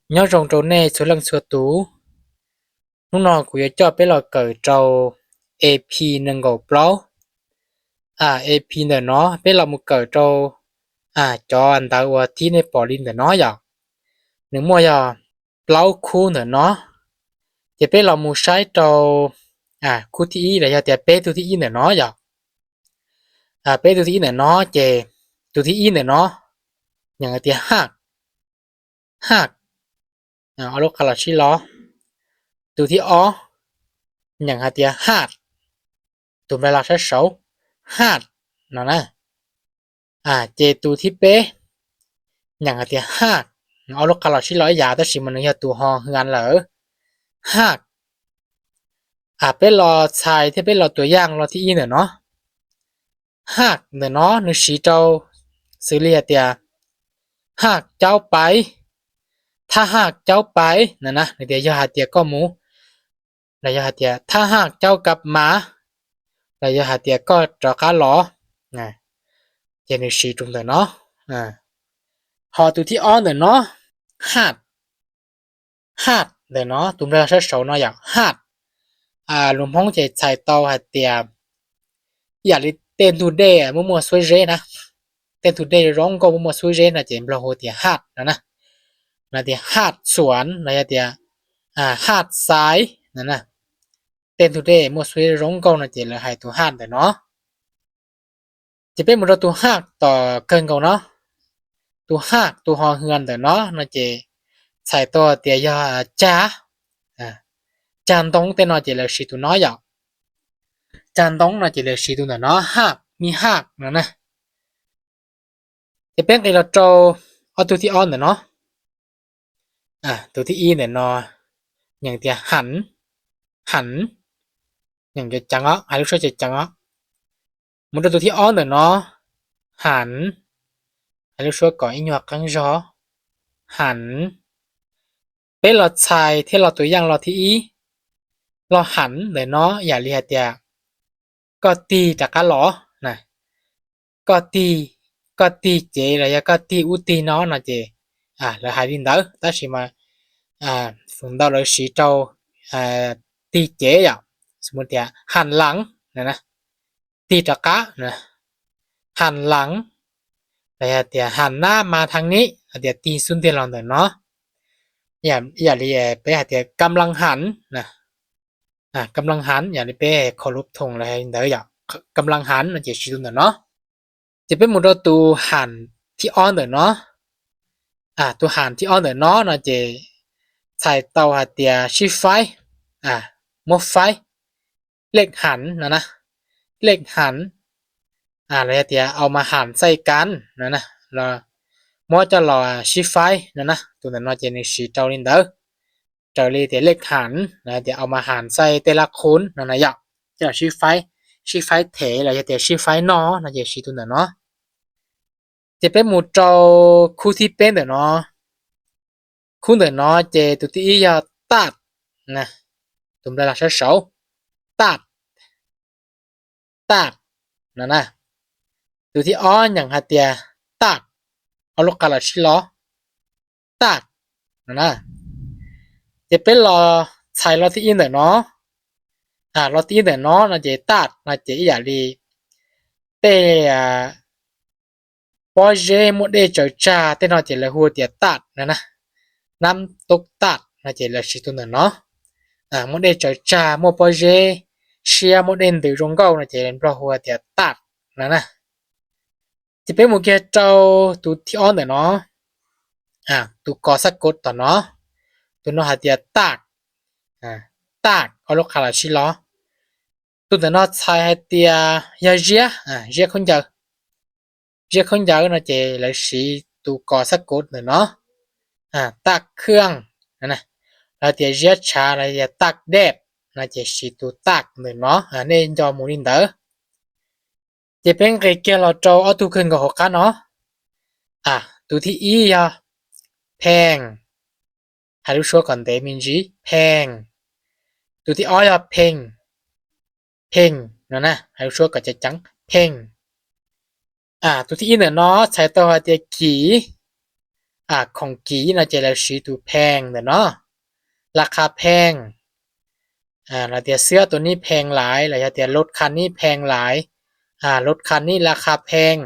nhớ rong trâu nè số lần số tú lúc nào cũng cho bé lò cởi trâu AP nâng gầu plau AP nè nó bé là một cởi trâu cho anh ta qua tí nè bỏ lên để nó giờ nếu mua giờ plau khu nè nó thì bé là một sai trâu khu tí là giờ thì bé tu tí nè nó giờ bé tu tí nè nó chè tu tí nè nó nhận thì hát ở lúc là chỉ lo tu tí ó nhận thì hát tụi mình là sẽ xấu hát nó nè chế tu thi bé nhận thì hát ở lúc là chỉ nói giả đó chỉ mình nói tu ho ngắn lỡ hát bé lo xài thì bé loตัวอย่างloที่อีเนี่ยเนาะhátเนี่ยเนาะนึกสีเจ้าซื้อเรียเตียhátเจ้าไปถ้าหากเจ้าไปนะเดี๋ยวยาหาเตียก็หมูแล้วยาหาเตียถ้าหากเจ้ากลับมาแล้วยาหาเตียก็จะก้าล้อเจนึกสีตรงเนาะhọ từที่อ้อนเนาะ hát hát để nó tụi mình sẽ số nó dạng hát lùm phong chạy chạy tàu hạt tiệpอย่าลิเต้นทูเดย์มั่วๆซุยเรนะเต้นทูเดย์ร้องก็มั่วๆซุยเรนะเจมเราโหเตียฮัดนะเตียฮัดสวนนะเตียฮัดซ้ายนะเต้นทูเดย์มั่วซุยร้องก็นะเจเราให้ตัวฮัดแต่เนาะจะเป็นเหมือนตัวฮัดต่อเกินกันเนาะตัวฮัดตัวหอเฮือนแต่เนาะนะเจใส่ตัวเตียยาจ้าจานตรงเต้นนะเจเราชิตัวน้อยอย่างจานตรงนะเจเราชิตัวเนาะฮัดมีฮัดนะจะเป็นไอเราโจเอาตัวที่ออนเนาะตัวที่อีเนี่ยเนาะอย่างที่หันอย่างจะจังอ่ะให้ลูกช่วยจะจังอ่ะมันตัวที่ออนเนาะหันให้ลูกช่วยก่อนอีหยวกกังจอหันเป็นเราชายที่เราตัวอย่างเราที่อีเราหันเนาะอย่าเรียกเดียก็ตีจากกันหรอนะก็ตีเจอะไรก็ตีอุตีเนาะนะเจแล้วหายดินเด้อแต่สิมาฝนดาวเลยสีเจ้าตีเจ๋อย่างสมมติหันหลังนะตีตะกะนะหันหลังแต่เดี๋ยวหันหน้ามาทางนี้เดี๋ยวตีซุนเดียร์ลองเดินเนาะอย่าเรียไปเดี๋ยวกำลังหันนะกำลังหันอย่าเรียไปเคารพธงอะไรเดี๋ยวอย่างกำลังหันมันจะชิลเนาะจะเป็นมุดตัวหันที่ออนเนาะตัวหันที่ออนเนาะนะเจใส่เตาหาเตียชิไฟหม้อไฟเหล็กหันนะเหล็กหันแล้วเตียเอามาหันใส่กันนะแล้วหม้อจะรอชิไฟนะตัวนั้นว่าจะในสีเจ้าลินเดอร์เจ้าลีเตียเหล็กหันนะเตียเอามาหันใส่แต่ละคนนะอยากจะชิไฟเถแล้วจะเตียชิไฟนอนะจะสีตัวนั้นเนาะจะเป็นหมู่เจ้าคู่ที่เป็นเนาะคู่เนาะเจตัวที่อยากตัดนะตัวเราใช้手ตัดนะตัวที่อ้อนอย่างฮะเตียตัดเอาลูกกระชิล้อตัดนะจะเป็นรอใช้รอที่อินเนาะรอที่อินเนาะนะเจตัดนะเจอย่าลีเตพอเจหมดเดจจ้าเตนอเจเลยหัวเตียตัดนะน้ำตกตัดนะเจเลยชิตัวเนาะหมดเดจจ้าหมดพอเจเชียหมดเดนตือรงเก้านะเจเล่นเพราะหัวเตียตัดนะจะเป็นหมู่เกเจ้าตัวที่อ้อนเนาะตัวกอสักกดต่อเนาะตัวน้องหาเตียตากเอาลูกคาราชิล้อตัวแต่นอใช้ให้เตียยาเจียเจียคนเยอะนะเจแล้วสีตัวกอสักกดเนาะตักเครื่องนะแล้วเตียเจียชาแล้วเตียตักแดดนะเจสีตัวตักเนาะในจอมูนินเดอร์จะเป็นเกี่ยวกับเราเอาตัวขึ้นกับหกกันเนาะตัวที่อีแพงให้รู้ชัวร์ก่อนเดมินจีแพงตัวที่อ้อยเพลงนะให้รู้ชัวร์ก่อนจะจังเพลงตัวที่อีเนาะใช้ตัวเดีย ของกีนะเจละชีตูแพงเด้อเนาะราคาแพงแล้วเดี๋ยวเสื้อตัวนี้แพงหลายแล้วเดี๋ยวรถคันนี้แพงหลายรถคันนี้ราคาแพง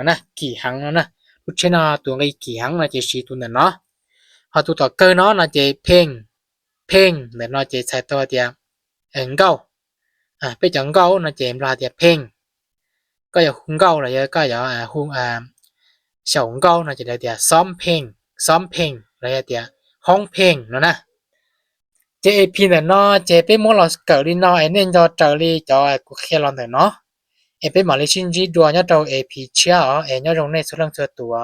นะกี่หังนะทุกเช่นตัวไอ้กี่หังนะเจชีตัวนั้นเนาะพอตัวต่อเกินเนาะนะเจเพ่งเดี๋ยวเนาะเจใช้ตัวเดียวเก้าไปจังเก้านะเจมลาเดียวเพ่งก็อย่าหุ้งเก้าเลยก็อย่าหุ้ง小红高นะจะได้เดียวซ้อมเพลงแล้วเดียวห้องเพลงเนาะนะ JAP เนี่ยเนาะเจไปมั่วเราเกิดลีเนาะไอ้เนี่ยจอเจอลีจอกูแค่ลองแต่เนาะไอ้ไปหมอลิชินจีดัวเนี่ยเรา AP เชียวไอ้เนี่ยตรงในสุดลังเจอตัว